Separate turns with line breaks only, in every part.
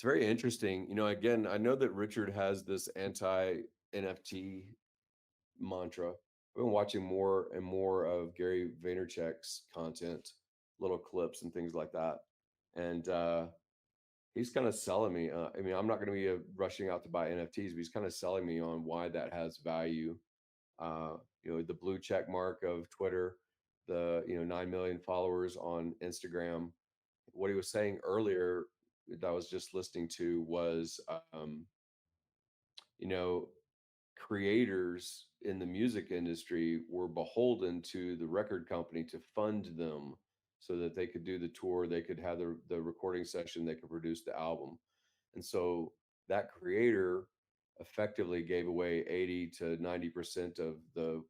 It's very interesting. Again, I know that Richard has this anti-NFT mantra. I've been watching more and more of Gary Vaynerchuk's content, little clips and things like that. And he's kind of selling me. I mean, I'm not going to be rushing out to buy NFTs, but he's kind of selling me on why that has value. The blue check mark of Twitter, the 9 million followers on Instagram. What he was saying earlier that I was just listening to was, you know, creators in the music industry were beholden to the record company to fund them so that they could do the tour, they could have the recording session, they could produce the album. And so that creator effectively gave away 80 to 90% of the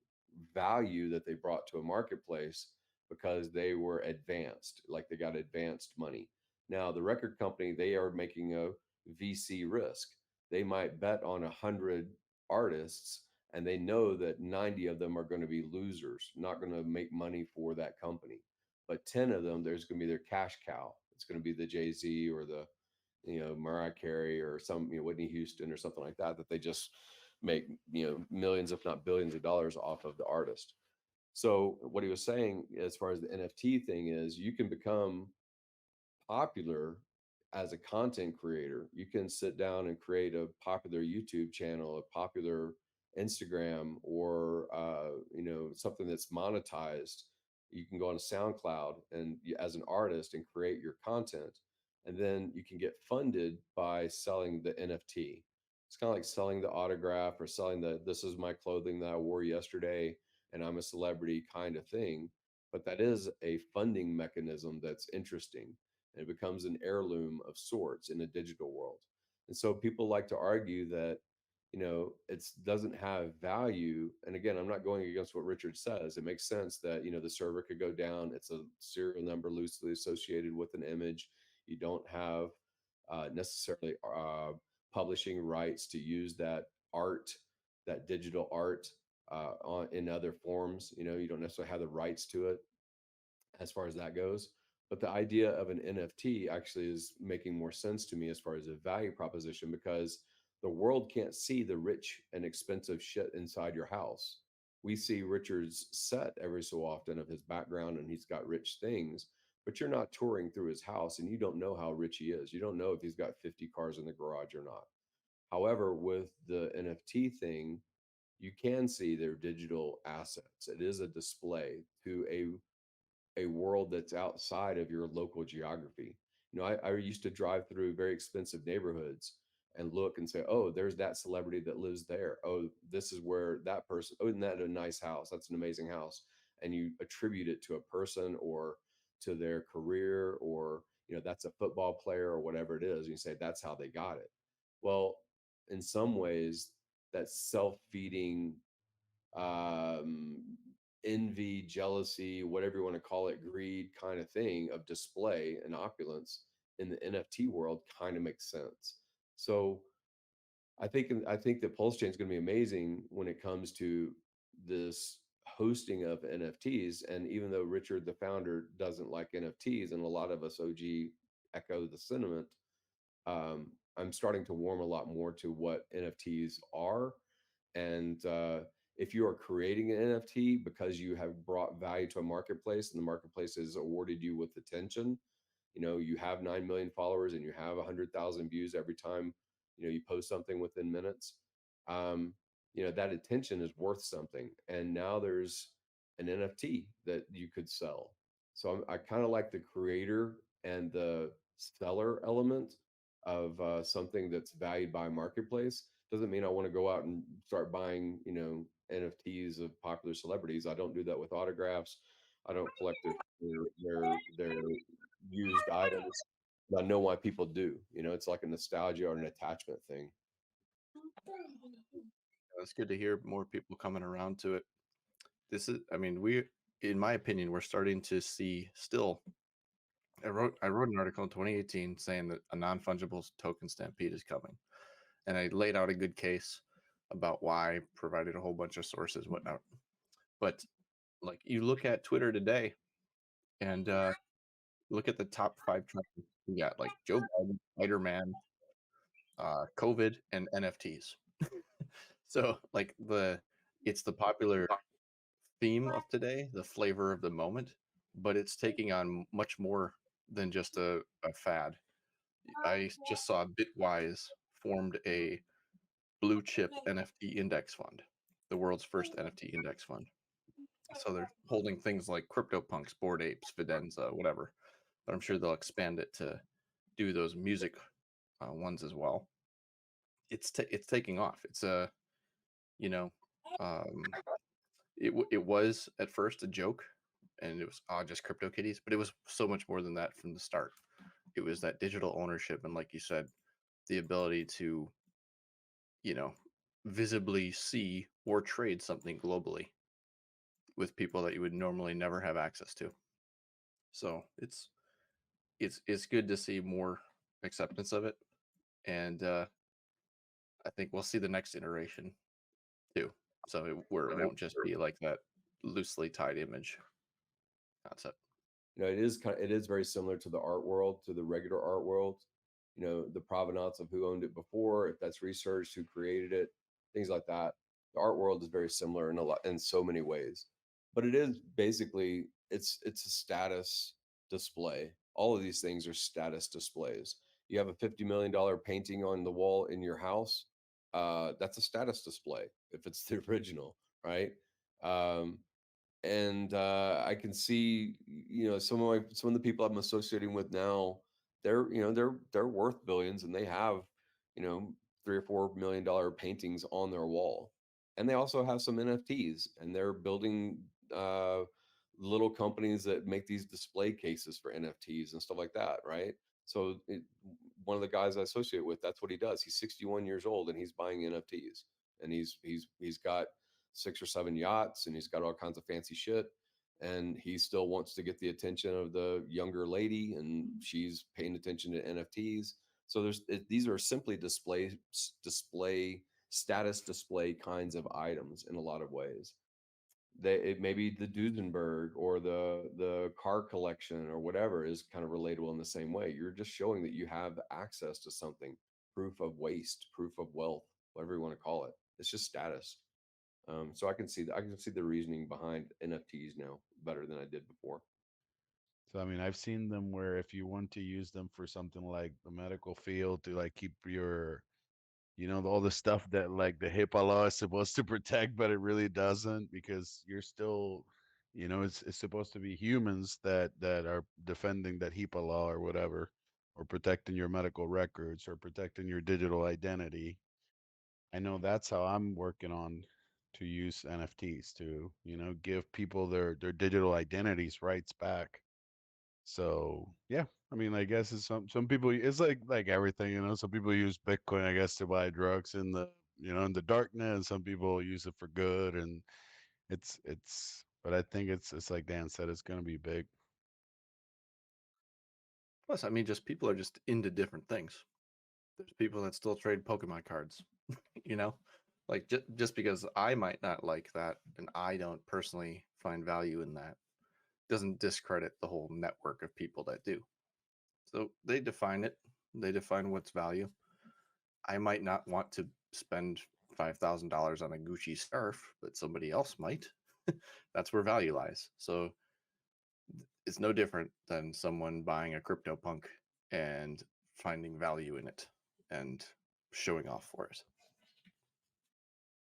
value that they brought to a marketplace because they were advanced, like they got advanced money. Now, the record company, they are making a VC risk. They might bet on 100 artists and they know that 90 of them are going to be losers, not going to make money for that company. But 10 of them, there's going to be their cash cow. It's going to be the Jay-Z or the Mariah Carey or some Whitney Houston or something like that they just make millions, if not billions of dollars off of the artist. So what he was saying as far as the NFT thing is, you can become popular as a content creator. You can sit down and create a popular YouTube channel, a popular Instagram, or something that's monetized. You can go on SoundCloud and as an artist and create your content, and then you can get funded by selling the NFT. It's kind of like selling the autograph or selling the "this is my clothing that I wore yesterday and I'm a celebrity" kind of thing. But that is a funding mechanism that's interesting, and it becomes an heirloom of sorts in a digital world. And so people like to argue that, it doesn't have value. And again, I'm not going against what Richard says. It makes sense that, the server could go down. It's a serial number loosely associated with an image. You don't have necessarily publishing rights to use that art, that digital art in other forms. You don't necessarily have the rights to it as far as that goes. But the idea of an NFT actually is making more sense to me as far as a value proposition, because the world can't see the rich and expensive shit inside your house. We see Richard's set every so often of his background and he's got rich things, but you're not touring through his house and you don't know how rich he is. You don't know if he's got 50 cars in the garage or not. However, with the NFT thing, you can see their digital assets. It is a display to a world that's outside of your local geography. I used to drive through very expensive neighborhoods and look and say, oh, there's that celebrity that lives there. Oh, this is where that person, oh, isn't that a nice house? That's an amazing house. And you attribute it to a person or to their career, or, that's a football player or whatever it is. And you say, that's how they got it. Well, in some ways, that's self-feeding um, envy, jealousy, whatever you want to call it, greed kind of thing of display and opulence in the NFT world kind of makes sense. So I think that Pulse Chain is going to be amazing when it comes to this hosting of NFTs. And even though Richard, the founder, doesn't like NFTs, and a lot of us OG echo the sentiment, I'm starting to warm a lot more to what NFTs are. And if you are creating an NFT because you have brought value to a marketplace and the marketplace has awarded you with attention, you have 9 million followers and you have 100,000 views every time, you post something within minutes. Um, that attention is worth something. And now there's an NFT that you could sell. So I kind of like the creator and the seller element of something that's valued by a marketplace. Doesn't mean I want to go out and start buying, NFTs of popular celebrities. I don't do that with autographs. I don't collect their used items. I know why people do. It's like a nostalgia or an attachment thing.
It's good to hear more people coming around to it. This is, I mean, in my opinion, we're starting to see still. I wrote an article in 2018 saying that a non-fungible token stampede is coming, and I laid out a good case about why, provided a whole bunch of sources, whatnot. But like you look at Twitter today, and look at the top 5 trends. We got like Joe Biden, Spider Man. COVID and NFTs. So like it's the popular theme of today, the flavor of the moment, but it's taking on much more than just a fad. I just saw Bitwise formed a blue chip NFT index fund, the world's first NFT index fund. So they're holding things like CryptoPunks, Bored Apes, Fidenza, whatever. But I'm sure they'll expand it to do those music ones as well. It's taking off. It's a you know, um, it was at first a joke, and it was just crypto kitties, but it was so much more than that from the start. It was that digital ownership, and like you said, the ability to you know visibly see or trade something globally with people that you would normally never have access to. So it's good to see more acceptance of it, and I think we'll see the next iteration too. So where it won't just be like that loosely tied image concept.
It is very similar to the art world, to the regular art world. The provenance of who owned it before, if that's researched, who created it, things like that. The art world is very similar in so many ways, but it is basically it's a status display. All of these things are status displays. You have a $50 million painting on the wall in your house. That's a status display if it's the original, right? Um, and I can see, some of the people I'm associating with now, they're worth billions, and they have, you know, $3 or $4 million paintings on their wall, and they also have some NFTs, and they're building uh, little companies that make these display cases for NFTs and stuff like that, right? So one of the guys I associate with, that's what he does. He's 61 years old, and he's buying NFTs, and he's got 6 or 7 yachts, and he's got all kinds of fancy shit, and he still wants to get the attention of the younger lady, and she's paying attention to NFTs. So these are simply display status display kinds of items in a lot of ways. It may be the Duesenberg or the car collection or whatever is kind of relatable in the same way. You're just showing that you have access to something, proof of waste, proof of wealth, whatever you want to call it. It's just status. So I can see the reasoning behind NFTs now better than I did before.
So I mean, I've seen them where if you want to use them for something like the medical field to like keep your, all the stuff that like the HIPAA law is supposed to protect, but it really doesn't because you're still, it's supposed to be humans that are defending that HIPAA law or whatever, or protecting your medical records or protecting your digital identity. I know that's how I'm working on to use NFTs to, give people their digital identities rights back. So yeah, I mean, I guess it's some people. It's like everything, Some people use Bitcoin, I guess, to buy drugs in the in the darkness. Some people use it for good, and it's. But I think it's like Dan said, it's gonna be big.
Plus, I mean, just people are just into different things. There's people that still trade Pokemon cards, you know? Like just because I might not like that and I don't personally find value in that doesn't discredit the whole network of people that do. So they define it. They define what's value. I might not want to spend $5,000 on a Gucci scarf, but somebody else might. That's where value lies. So it's no different than someone buying a CryptoPunk and finding value in it and showing off for it.